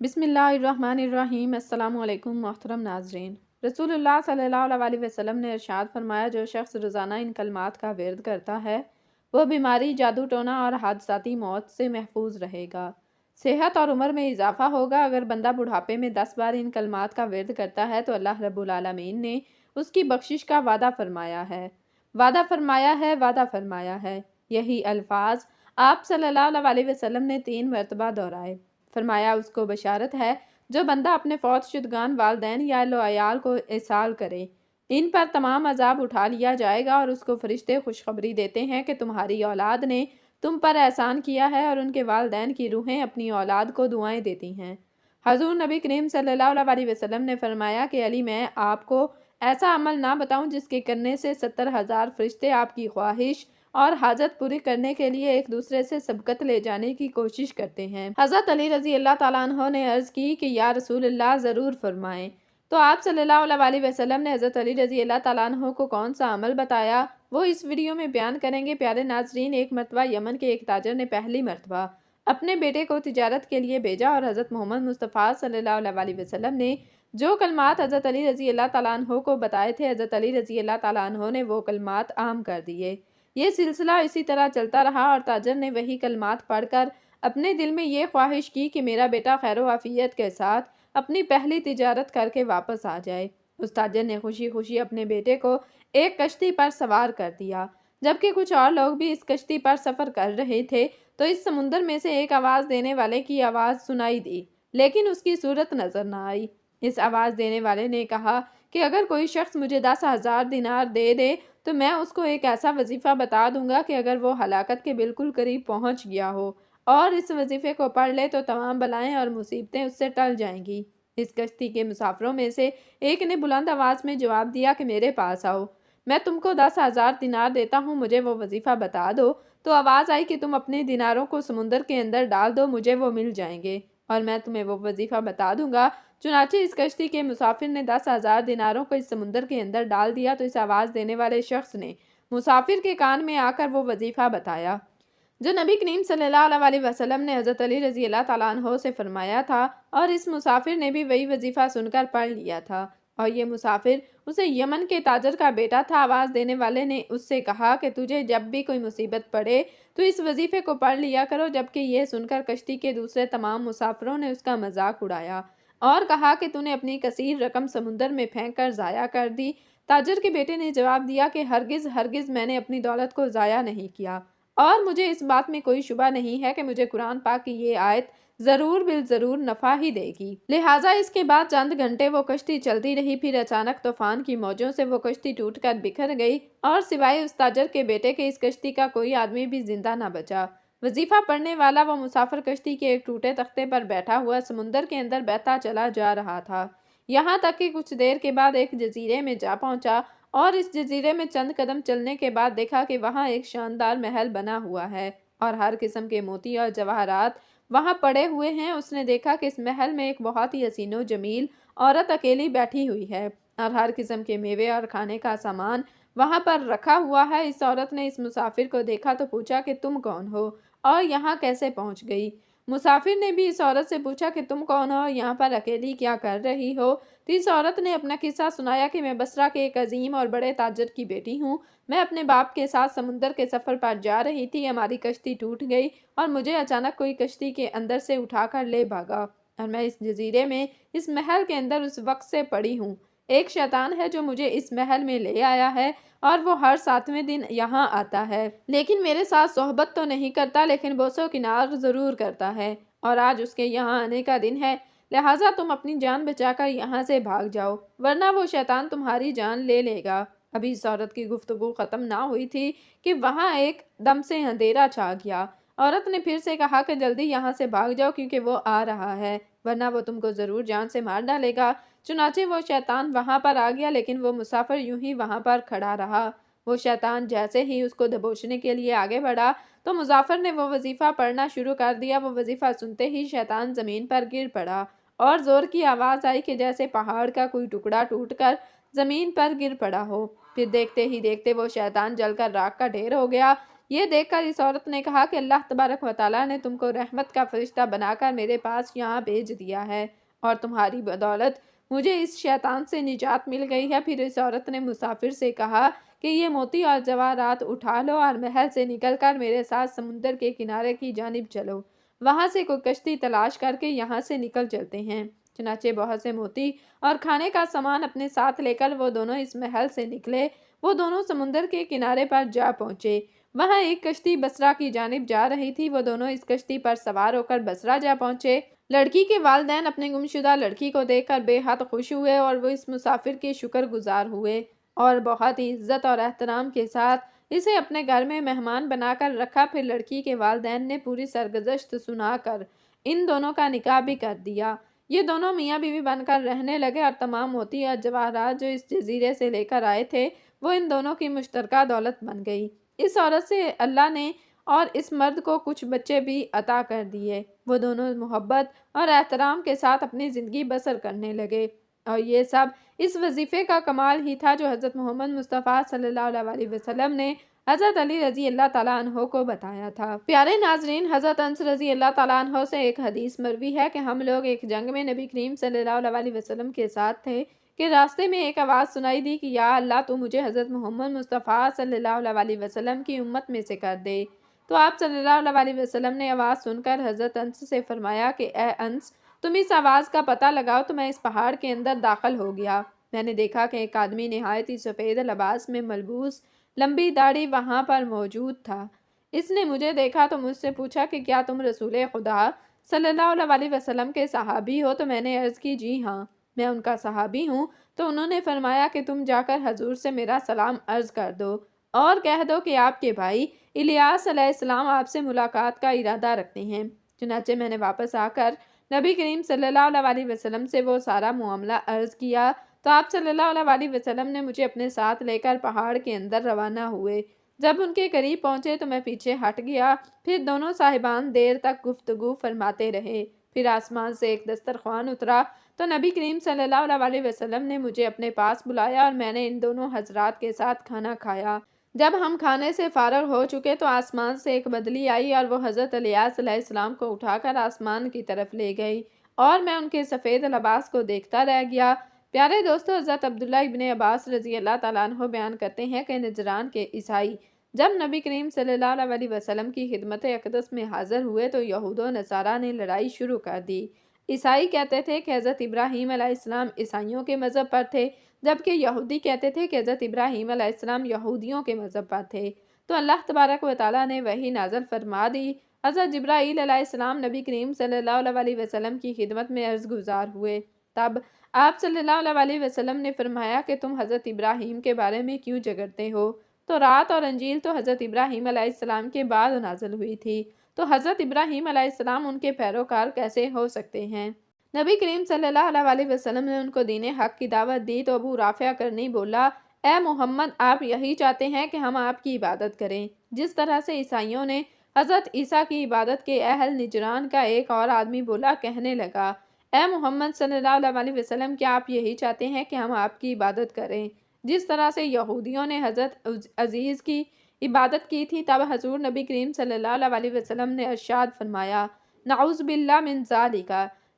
بسم اللہ الرحمن الرحیم۔ السلام علیکم محترم ناظرین۔ رسول اللہ صلی اللہ علیہ وسلم نے ارشاد فرمایا، جو شخص روزانہ ان کلمات کا ورد کرتا ہے وہ بیماری، جادو ٹونا اور حادثاتی موت سے محفوظ رہے گا۔ صحت اور عمر میں اضافہ ہوگا۔ اگر بندہ بڑھاپے میں 10 بار ان کلمات کا ورد کرتا ہے تو اللہ رب العالمین نے اس کی بخشش کا وعدہ فرمایا ہے، وعدہ فرمایا ہے، وعدہ فرمایا ہے۔ یہی الفاظ آپ صلی اللہ علیہ وسلم نے 3 مرتبہ دہرائے۔ فرمایا، اس کو بشارت ہے جو بندہ اپنے فوت شدگان والدین یا اہل و عیال کو احسال کرے، ان پر تمام عذاب اٹھا لیا جائے گا، اور اس کو فرشتے خوشخبری دیتے ہیں کہ تمہاری اولاد نے تم پر احسان کیا ہے، اور ان کے والدین کی روحیں اپنی اولاد کو دعائیں دیتی ہیں۔ حضور نبی کریم صلی اللہ علیہ وسلم نے فرمایا کہ علی، میں آپ کو ایسا عمل نہ بتاؤں جس کے کرنے سے 70,000 فرشتے آپ کی خواہش اور حاجت پوری کرنے کے لیے ایک دوسرے سے سبقت لے جانے کی کوشش کرتے ہیں۔ حضرت علی رضی اللہ تعالیٰ عنہ نے عرض کی کہ یا رسول اللہ، ضرور فرمائیں۔ تو آپ صلی اللہ علیہ وسلم نے حضرت علی رضی اللہ تعالیٰ عنہ کو کون سا عمل بتایا، وہ اس ویڈیو میں بیان کریں گے۔ پیارے ناظرین، ایک مرتبہ یمن کے ایک تاجر نے پہلی مرتبہ اپنے بیٹے کو تجارت کے لیے بھیجا، اور حضرت محمد مصطفیٰ صلی اللہ علیہ وسلم نے جو کلمات حضرت علی رضی اللہ تعالیٰ عنہ کو بتائے تھے، حضرت علی رضی اللہ تعالیٰ عنہ نے وہ کلمات عام کر دیے۔ یہ سلسلہ اسی طرح چلتا رہا، اور تاجر نے وہی کلمات پڑھ کر اپنے دل میں یہ خواہش کی کہ میرا بیٹا خیر و عافیت کے ساتھ اپنی پہلی تجارت کر کے واپس آ جائے۔ اس تاجر نے خوشی خوشی اپنے بیٹے کو ایک کشتی پر سوار کر دیا۔ جبکہ کچھ اور لوگ بھی اس کشتی پر سفر کر رہے تھے تو اس سمندر میں سے ایک آواز دینے والے کی آواز سنائی دی، لیکن اس کی صورت نظر نہ آئی۔ اس آواز دینے والے نے کہا کہ اگر کوئی شخص مجھے 10,000 دینار دے دے تو میں اس کو ایک ایسا وظیفہ بتا دوں گا کہ اگر وہ ہلاکت کے بالکل قریب پہنچ گیا ہو اور اس وظیفے کو پڑھ لے تو تمام بلائیں اور مصیبتیں اس سے ٹل جائیں گی۔ اس کشتی کے مسافروں میں سے ایک نے بلند آواز میں جواب دیا کہ میرے پاس آؤ، میں تم کو 10,000 دینار دیتا ہوں، مجھے وہ وظیفہ بتا دو۔ تو آواز آئی کہ تم اپنے دیناروں کو سمندر کے اندر ڈال دو، مجھے وہ مل جائیں گے اور میں تمہیں وہ وظیفہ بتا دوں گا۔ چنانچہ اس کشتی کے مسافر نے 10,000 دیناروں کو اس سمندر کے اندر ڈال دیا تو اس آواز دینے والے شخص نے مسافر کے کان میں آ کر وہ وظیفہ بتایا جو نبی کریم صلی اللہ علیہ وسلم نے حضرت علی رضی اللہ تعالیٰ عنہ سے فرمایا تھا، اور اس مسافر نے بھی وہی وظیفہ سن کر پڑھ لیا تھا، اور یہ مسافر اسے یمن کے تاجر کا بیٹا تھا۔ آواز دینے والے نے اس سے کہا کہ تجھے جب بھی کوئی مصیبت پڑے تو اس وظیفے کو پڑھ لیا کرو، جبکہ یہ سن کر کشتی کے دوسرے تمام مسافروں نے اس کا مذاق اڑایا اور کہا کہ تو نے اپنی کثیر رقم سمندر میں پھینک کر ضائع کر دی۔ تاجر کے بیٹے نے جواب دیا کہ ہرگز ہرگز میں نے اپنی دولت کو ضائع نہیں کیا، اور مجھے اس بات میں کوئی شبہ نہیں ہے کہ مجھے قرآن پاک کی یہ آیت ضرور بالضرور نفع ہی دے گی۔ لہٰذا اس کے بعد چند گھنٹے وہ کشتی چلتی رہی، پھر اچانک طوفان کی موجوں سے وہ کشتی ٹوٹ کر بکھر گئی، اور سوائے اس تاجر کے بیٹے کے اس کشتی کا کوئی آدمی بھی زندہ نہ بچا۔ وظیفہ پڑھنے والا وہ مسافر کشتی کے ایک ٹوٹے تختے پر بیٹھا ہوا سمندر کے اندر بہتا چلا جا رہا تھا، یہاں تک کہ کچھ دیر کے بعد ایک جزیرے میں جا پہنچا، اور اس جزیرے میں چند قدم چلنے کے بعد دیکھا کہ وہاں ایک شاندار محل بنا ہوا ہے اور ہر قسم کے موتی اور جواہرات وہاں پڑے ہوئے ہیں۔ اس نے دیکھا کہ اس محل میں ایک بہت ہی حسین و جمیل عورت اکیلی بیٹھی ہوئی ہے، اور ہر قسم کے میوے اور کھانے کا سامان وہاں پر رکھا ہوا ہے۔ اس عورت نے اس مسافر کو دیکھا تو پوچھا کہ تم کون ہو اور یہاں کیسے پہنچ گئی؟ مسافر نے بھی اس عورت سے پوچھا کہ تم کون ہو، یہاں پر اکیلی کیا کر رہی ہو؟ تو اس عورت نے اپنا قصہ سنایا کہ میں بصرہ کے ایک عظیم اور بڑے تاجر کی بیٹی ہوں، میں اپنے باپ کے ساتھ سمندر کے سفر پر جا رہی تھی، ہماری کشتی ٹوٹ گئی اور مجھے اچانک کوئی کشتی کے اندر سے اٹھا کر لے بھاگا، اور میں اس جزیرے میں اس محل کے اندر اس وقت سے پڑی ہوں۔ ایک شیطان ہے جو مجھے اس محل میں لے آیا ہے، اور وہ ہر 7ویں دن یہاں آتا ہے، لیکن میرے ساتھ صحبت تو نہیں کرتا، لیکن بوس و کنار ضرور کرتا ہے، اور آج اس کے یہاں آنے کا دن ہے، لہٰذا تم اپنی جان بچا کر یہاں سے بھاگ جاؤ، ورنہ وہ شیطان تمہاری جان لے لے گا۔ ابھی اس عورت کی گفتگو ختم نہ ہوئی تھی کہ وہاں ایک دم سے اندھیرا چھا گیا۔ عورت نے پھر سے کہا کہ جلدی یہاں سے بھاگ جاؤ کیونکہ وہ آ رہا ہے، ورنہ وہ تم کو ضرور جان سے مار ڈالے گا۔ چنانچہ وہ شیطان وہاں پر آ گیا، لیکن وہ مسافر یوں ہی وہاں پر کھڑا رہا۔ وہ شیطان جیسے ہی اس کو دبوچنے کے لیے آگے بڑھا تو مسافر نے وہ وظیفہ پڑھنا شروع کر دیا۔ وہ وظیفہ سنتے ہی شیطان زمین پر گر پڑا، اور زور کی آواز آئی کہ جیسے پہاڑ کا کوئی ٹکڑا ٹوٹ کر زمین پر گر پڑا ہو۔ پھر دیکھتے ہی دیکھتے وہ شیطان جل کر راکھ کا ڈھیر ہو گیا۔ یہ دیکھ کر اس عورت نے کہا کہ اللہ تبارک و تعالیٰ نے تم کو رحمت کا فرشتہ بنا کر میرے پاس یہاں بھیج دیا ہے اور تمہاری بدولت مجھے اس شیطان سے نجات مل گئی ہے۔ پھر اس عورت نے مسافر سے کہا کہ یہ موتی اور جواہرات اٹھا لو اور محل سے نکل کر میرے ساتھ سمندر کے کنارے کی جانب چلو، وہاں سے کوئی کشتی تلاش کر کے یہاں سے نکل چلتے ہیں۔ چنانچہ بہت سے موتی اور کھانے کا سامان اپنے ساتھ لے کر وہ دونوں اس محل سے نکلے۔ وہ دونوں سمندر کے کنارے پر جا پہنچے۔ وہاں ایک کشتی بصرہ کی جانب جا رہی تھی۔ وہ دونوں اس کشتی پر سوار ہو کر بصرہ جا پہنچے۔ لڑکی کے والدین اپنے گمشدہ لڑکی کو دیکھ کر بے حد خوش ہوئے اور وہ اس مسافر کے شکر گزار ہوئے اور بہت ہی عزت اور احترام کے ساتھ اسے اپنے گھر میں مہمان بنا کر رکھا۔ پھر لڑکی کے والدین نے پوری سرگزشت سنا کر ان دونوں کا نکاح بھی کر دیا۔ یہ دونوں میاں بیوی بن کر رہنے لگے اور تمام موتی اور جواہرات جو اس جزیرے سے لے کر آئے تھے وہ ان دونوں کی مشترکہ دولت بن گئی۔ اس عورت سے اللہ نے اور اس مرد کو کچھ بچے بھی عطا کر دیے۔ وہ دونوں محبت اور احترام کے ساتھ اپنی زندگی بسر کرنے لگے اور یہ سب اس وظیفے کا کمال ہی تھا جو حضرت محمد مصطفیٰ صلی اللہ علیہ وسلم نے حضرت علی رضی اللہ تعالیٰ عنہ کو بتایا تھا۔ پیارے ناظرین، حضرت انس رضی اللہ تعالیٰ عنہ سے ایک حدیث مروی ہے کہ ہم لوگ ایک جنگ میں نبی کریم صلی اللہ علیہ وسلم کے ساتھ تھے کہ راستے میں ایک آواز سنائی دی کہ یا اللہ تو مجھے حضرت محمد مصطفیٰ صلی اللہ علیہ وسلم کی امت میں سے کر دے۔ تو آپ صلی اللہ علیہ وسلم نے آواز سن کر حضرت انس سے فرمایا کہ اے انس، تم اس آواز کا پتہ لگاؤ۔ تو میں اس پہاڑ کے اندر داخل ہو گیا۔ میں نے دیکھا کہ ایک آدمی نہایت ہی سفید لباس میں ملبوس، لمبی داڑھی وہاں پر موجود تھا۔ اس نے مجھے دیکھا تو مجھ سے پوچھا کہ کیا تم رسول خدا صلی اللہ علیہ وسلم کے صحابی ہو؟ تو میں نے عرض کی جی ہاں، میں ان کا صحابی ہوں۔ تو انہوں نے فرمایا کہ تم جا کر حضور سے میرا سلام عرض کر دو اور کہہ دو کہ آپ کے بھائی الیاس علیہ السلام آپ سے ملاقات کا ارادہ رکھتے ہیں۔ چنانچہ میں نے واپس آ کر نبی کریم صلی اللہ علیہ وسلم سے وہ سارا معاملہ عرض کیا تو آپ صلی اللہ علیہ وسلم نے مجھے اپنے ساتھ لے کر پہاڑ کے اندر روانہ ہوئے۔ جب ان کے قریب پہنچے تو میں پیچھے ہٹ گیا۔ پھر دونوں صاحبان دیر تک گفتگو فرماتے رہے۔ پھر آسمان سے ایک دسترخوان اترا تو نبی کریم صلی اللہ علیہ وسلم نے مجھے اپنے پاس بلایا اور میں نے ان دونوں حضرات کے ساتھ کھانا کھایا۔ جب ہم کھانے سے فارغ ہو چکے تو آسمان سے ایک بدلی آئی اور وہ حضرت الیاس علیہ السلام کو اٹھا کر آسمان کی طرف لے گئی اور میں ان کے سفید لباس کو دیکھتا رہ گیا۔ پیارے دوستو، حضرت عبداللہ ابن عباس رضی اللہ تعالیٰ عنہ بیان کرتے ہیں کہ نجران کے عیسائی جب نبی کریم صلی اللہ علیہ وسلم کی خدمت اقدس میں حاضر ہوئے تو یہود و نصارہ نے لڑائی شروع کر دی۔ عیسائی کہتے تھے کہ حضرت ابراہیم علیہ السلام عیسائیوں کے مذہب پر تھے، جبکہ یہودی کہتے تھے کہ حضرت ابراہیم علیہ السلام یہودیوں کے مذہب پر تھے۔ تو اللہ تبارک و تعالیٰ نے وحی نازل فرما دی۔ حضرت جبرائیل علیہ السلام نبی کریم صلی اللہ علیہ وسلم کی خدمت میں عرض گزار ہوئے۔ تب آپ صلی اللہ علیہ وسلم نے فرمایا کہ تم حضرت ابراہیم کے بارے میں کیوں جھگڑتے ہو؟ تو رات اور انجیل تو حضرت ابراہیم علیہ السلام کے بعد نازل ہوئی تھی، تو حضرت ابراہیم علیہ السلام ان کے پیروکار کیسے ہو سکتے ہیں؟ نبی کریم صلی اللہ علیہ وسلم نے ان کو دین حق کی دعوت دی تو ابو رافع کرنی بولا، اے محمد، آپ یہی چاہتے ہیں کہ ہم آپ کی عبادت کریں جس طرح سے عیسائیوں نے حضرت عیسیٰ کی عبادت کے اہل نجران کا ایک اور آدمی بولا کہنے لگا، اے محمد صلی اللہ علیہ وسلم، کیا آپ یہی چاہتے ہیں کہ ہم آپ کی عبادت کریں جس طرح سے یہودیوں نے حضرت عزیز کی عبادت کی تھی؟ تب حضور نبی کریم صلی اللہ علیہ وسلم نے ارشاد فرمایا، نعوذ باللہ من ذالک،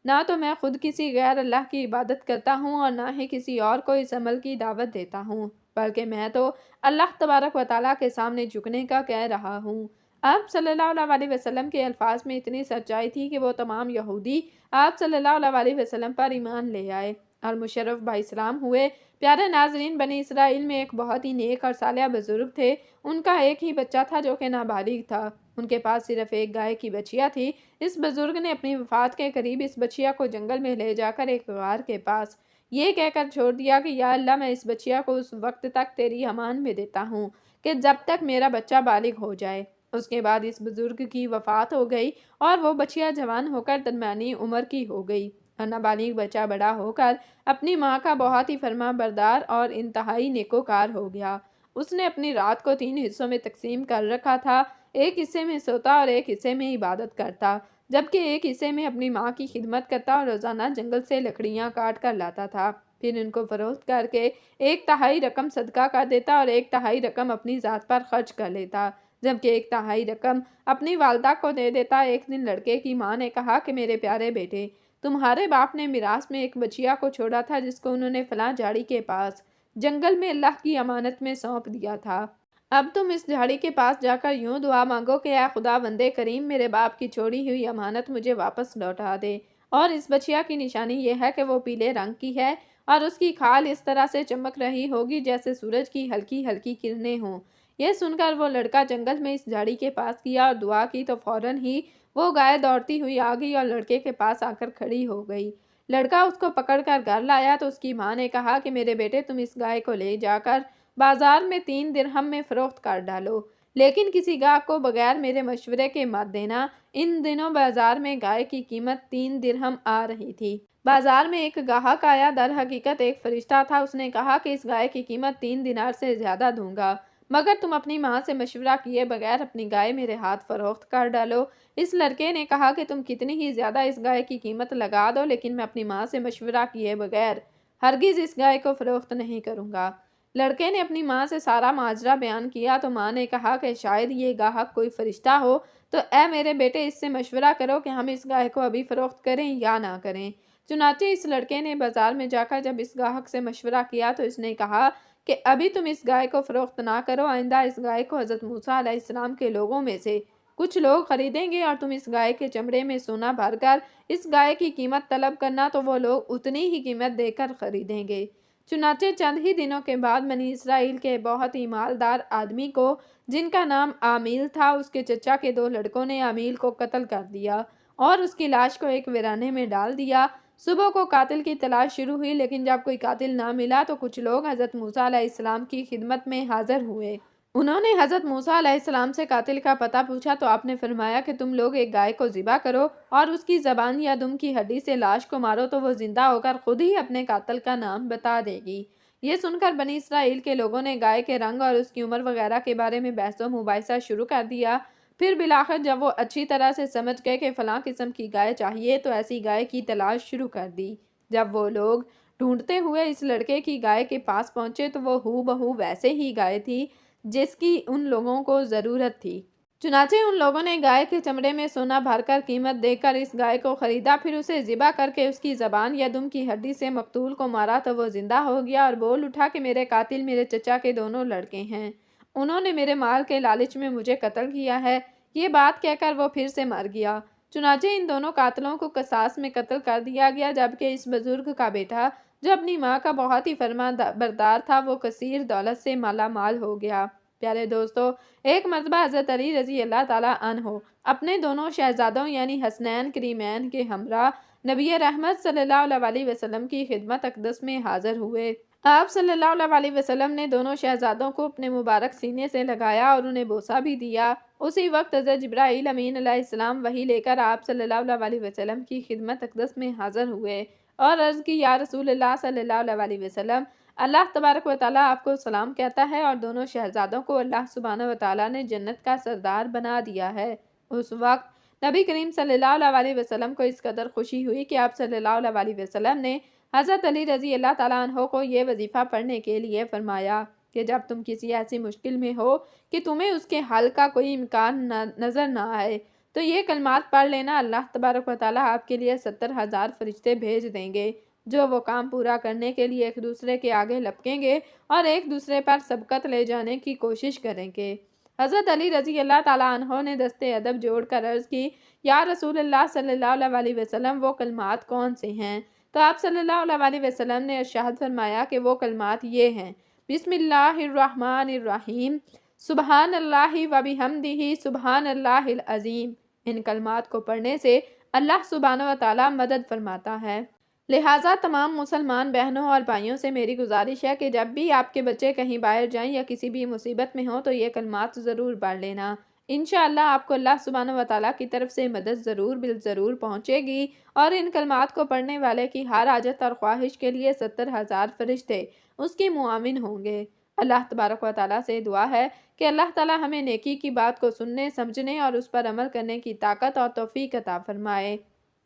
نہ تو میں خود کسی غیر اللہ کی عبادت کرتا ہوں اور نہ ہی کسی اور کو اس عمل کی دعوت دیتا ہوں، بلکہ میں تو اللہ تبارک و تعالیٰ کے سامنے جھکنے کا کہہ رہا ہوں۔ آپ صلی اللہ علیہ وسلم کے الفاظ میں اتنی سچائی تھی کہ وہ تمام یہودی آپ صلی اللہ علیہ وسلم پر ایمان لے آئے اور مشرف با اسلام ہوئے۔ پیارے ناظرین، بنی اسرائیل میں ایک بہت ہی نیک اور صالح بزرگ تھے۔ ان کا ایک ہی بچہ تھا جو کہ نابالغ تھا۔ ان کے پاس صرف ایک گائے کی بچیا تھی۔ اس بزرگ نے اپنی وفات کے قریب اس بچیا کو جنگل میں لے جا کر ایک غار کے پاس یہ کہہ کر چھوڑ دیا کہ یا اللہ، میں اس بچیا کو اس وقت تک تیری امان میں دیتا ہوں کہ جب تک میرا بچہ بالغ ہو جائے۔ اس کے بعد اس بزرگ کی وفات ہو گئی اور وہ بچیا جوان ہو کر درمیانی عمر کی ہو گئی اور نابالغ بچہ بڑا ہو کر اپنی ماں کا بہت ہی فرما بردار اور انتہائی نیکوکار ہو گیا۔ اس نے اپنی رات کو 3 حصوں میں تقسیم کر رکھا تھا، ایک حصے میں سوتا اور ایک حصے میں عبادت کرتا، جبکہ ایک حصے میں اپنی ماں کی خدمت کرتا اور روزانہ جنگل سے لکڑیاں کاٹ کر لاتا تھا، پھر ان کو فروخت کر کے 1/3 رقم صدقہ کر دیتا اور 1/3 رقم اپنی ذات پر خرچ کر لیتا۔ جبکہ 1/3 رقم اپنی والدہ کو دے دیتا۔ ایک دن لڑکے کی ماں نے کہا کہ میرے پیارے بیٹے، تمہارے باپ نے میراث میں ایک بچیا کو چھوڑا تھا جس کو انہوں نے فلاں جھاڑی کے پاس جنگل میں اللہ کی امانت میں سونپ دیا تھا۔ اب تم اس جھاڑی کے پاس جا کر یوں دعا مانگو کہ اے خدا بندے کریم، میرے باپ کی چھوڑی ہوئی امانت مجھے واپس لوٹا دے۔ اور اس بچیا کی نشانی یہ ہے کہ وہ پیلے رنگ کی ہے اور اس کی کھال اس طرح سے چمک رہی ہوگی جیسے سورج کی ہلکی ہلکی کرنیں ہوں۔ یہ سن کر وہ لڑکا جنگل میں اس جھاڑی کے پاس گیا اور دعا کی تو فوراً ہی وہ گائے دوڑتی ہوئی آ گئی اور لڑکے کے پاس آ کر کھڑی ہو گئی۔ لڑکا اس کو پکڑ کر گھر لایا تو اس کی ماں نے کہا کہ میرے بیٹے، تم اس گائے کو لے جا کر بازار میں 3 درہم میں فروخت کر ڈالو، لیکن کسی گاہک کو بغیر میرے مشورے کے مت دینا۔ ان دنوں بازار میں گائے کی قیمت 3 درہم آ رہی تھی۔ بازار میں ایک گاہک آیا، در حقیقت ایک فرشتہ تھا۔ اس نے کہا کہ اس گائے کی قیمت 3 دینار سے زیادہ دوں گا، مگر تم اپنی ماں سے مشورہ کیے بغیر اپنی گائے میرے ہاتھ فروخت کر ڈالو۔ اس لڑکے نے کہا کہ تم کتنی ہی زیادہ اس گائے کی قیمت لگا دو، لیکن میں اپنی ماں سے مشورہ کیے بغیر ہرگز اس گائے کو فروخت نہیں کروں گا۔ لڑکے نے اپنی ماں سے سارا ماجرا بیان کیا تو ماں نے کہا کہ شاید یہ گاہک کوئی فرشتہ ہو، تو اے میرے بیٹے، اس سے مشورہ کرو کہ ہم اس گائے کو ابھی فروخت کریں یا نہ کریں۔ چنانچہ اس لڑکے نے بازار میں جا کر جب اس گاہک سے مشورہ کیا تو اس نے کہا کہ ابھی تم اس گائے کو فروخت نہ کرو، آئندہ اس گائے کو حضرت موسیٰ علیہ السلام کے لوگوں میں سے کچھ لوگ خریدیں گے اور تم اس گائے کے چمڑے میں سونا بھر کر اس گائے کی قیمت طلب کرنا تو وہ لوگ اتنی ہی قیمت دے کر خریدیں گے۔ چنانچہ چند ہی دنوں کے بعد بنی اسرائیل کے بہت ہی مالدار آدمی کو، جن کا نام عامیل تھا، اس کے چچا کے 2 لڑکوں نے عامیل کو قتل کر دیا اور اس کی لاش کو ایک ویرانے میں ڈال دیا۔ صبح کو قاتل کی تلاش شروع ہوئی، لیکن جب کوئی قاتل نہ ملا تو کچھ لوگ حضرت موسیٰ علیہ السلام کی خدمت میں حاضر ہوئے۔ انہوں نے حضرت موسیٰ علیہ السلام سے قاتل کا پتہ پوچھا تو آپ نے فرمایا کہ تم لوگ ایک گائے کو ذبح کرو اور اس کی زبان یا دم کی ہڈی سے لاش کو مارو تو وہ زندہ ہو کر خود ہی اپنے قاتل کا نام بتا دے گی۔ یہ سن کر بنی اسرائیل کے لوگوں نے گائے کے رنگ اور اس کی عمر وغیرہ کے بارے میں بحث و مباحثہ شروع کر دیا۔ پھر بالآخر جب وہ اچھی طرح سے سمجھ گئے کہ فلاں قسم کی گائے چاہیے تو ایسی گائے کی تلاش شروع کر دی۔ جب وہ لوگ ڈھونڈتے ہوئے اس لڑکے کی گائے کے پاس پہنچے تو وہ ہو بہو ویسے ہی گائے تھی جس کی ان لوگوں کو ضرورت تھی۔ چنانچہ ان لوگوں نے گائے کے چمڑے میں سونا بھر کر قیمت دے کر اس گائے کو خریدا، پھر اسے ذبح کر کے اس کی زبان یا دم کی ہڈی سے مقتول کو مارا تو وہ زندہ ہو گیا اور بول اٹھا کہ میرے قاتل میرے چچا کے دونوں لڑکے ہیں، انہوں نے میرے مال کے لالچ میں مجھے قتل کیا ہے۔ یہ بات کہہ کر وہ پھر سے مر گیا۔ چنانچہ ان دونوں قاتلوں کو قصاص میں قتل کر دیا گیا، جبکہ اس بزرگ کا بیٹا جو اپنی ماں کا بہت ہی فرما بردار تھا وہ کثیر دولت سے مالا مال ہو گیا۔ پیارے دوستو، ایک مرتبہ حضرت علی رضی اللہ تعالیٰ عنہ اپنے دونوں شہزادوں یعنی حسنین کریمین کے ہمراہ نبی رحمت صلی اللہ علیہ وسلم کی خدمت اقدس میں حاضر ہوئے۔ آپ صلی اللہ علیہ وسلم نے دونوں شہزادوں کو اپنے مبارک سینے سے لگایا اور انہیں بوسہ بھی دیا۔ اسی وقت حضرت جبرائیل امین علیہ السلام وحی لے کر آپ صلی اللہ علیہ وسلم کی خدمت اقدس میں حاضر ہوئے اور عرض کی، یا رسول اللہ صلی اللہ علیہ وسلم، اللہ تبارک و تعالیٰ آپ کو سلام کہتا ہے اور دونوں شہزادوں کو اللہ سبحانہ و تعالیٰ نے جنت کا سردار بنا دیا ہے۔ اس وقت نبی کریم صلی اللہ علیہ وسلم کو اس قدر خوشی ہوئی کہ آپ صلی اللہ علیہ وسلم نے حضرت علی رضی اللہ تعالیٰ عنہ کو یہ وظیفہ پڑھنے کے لیے فرمایا کہ جب تم کسی ایسی مشکل میں ہو کہ تمہیں اس کے حل کا کوئی امکان نظر نہ آئے تو یہ کلمات پڑھ لینا، اللہ تبارک و تعالیٰ آپ کے لیے 70,000 فرشتے بھیج دیں گے جو وہ کام پورا کرنے کے لیے ایک دوسرے کے آگے لپکیں گے اور ایک دوسرے پر سبقت لے جانے کی کوشش کریں گے۔ حضرت علی رضی اللہ تعالیٰ عنہ نے دستے ادب جوڑ کر عرض کی، یا رسول اللہ صلی اللہ علیہ وسلم، وہ کلمات کون سے ہیں؟ تو آپ صلی اللہ علیہ وسلم نے ارشاد فرمایا کہ وہ کلمات یہ ہیں: بسم اللہ الرحمن الرحیم، سبحان اللہ و بحمدہ سبحان اللہ العظیم۔ ان کلمات کو پڑھنے سے اللہ سبحانہ و تعالیٰ مدد فرماتا ہے۔ لہٰذا تمام مسلمان بہنوں اور بھائیوں سے میری گزارش ہے کہ جب بھی آپ کے بچے کہیں باہر جائیں یا کسی بھی مصیبت میں ہوں تو یہ کلمات ضرور پڑھ لینا۔ انشاءاللہ آپ کو اللہ سبحانہ و تعالیٰ کی طرف سے مدد ضرور بالضرور پہنچے گی اور ان کلمات کو پڑھنے والے کی ہر حاجت اور خواہش کے لیے 70,000 فرشتے اس کی معاون ہوں گے۔ اللہ تبارک و تعالیٰ سے دعا ہے کہ اللہ تعالیٰ ہمیں نیکی کی بات کو سننے، سمجھنے اور اس پر عمل کرنے کی طاقت اور توفیق عطا فرمائے۔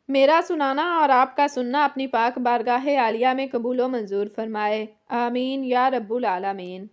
میرا سنانا اور آپ کا سننا اپنی پاک بارگاہ عالیہ میں قبول و منظور فرمائے۔ آمین یا رب العالمین۔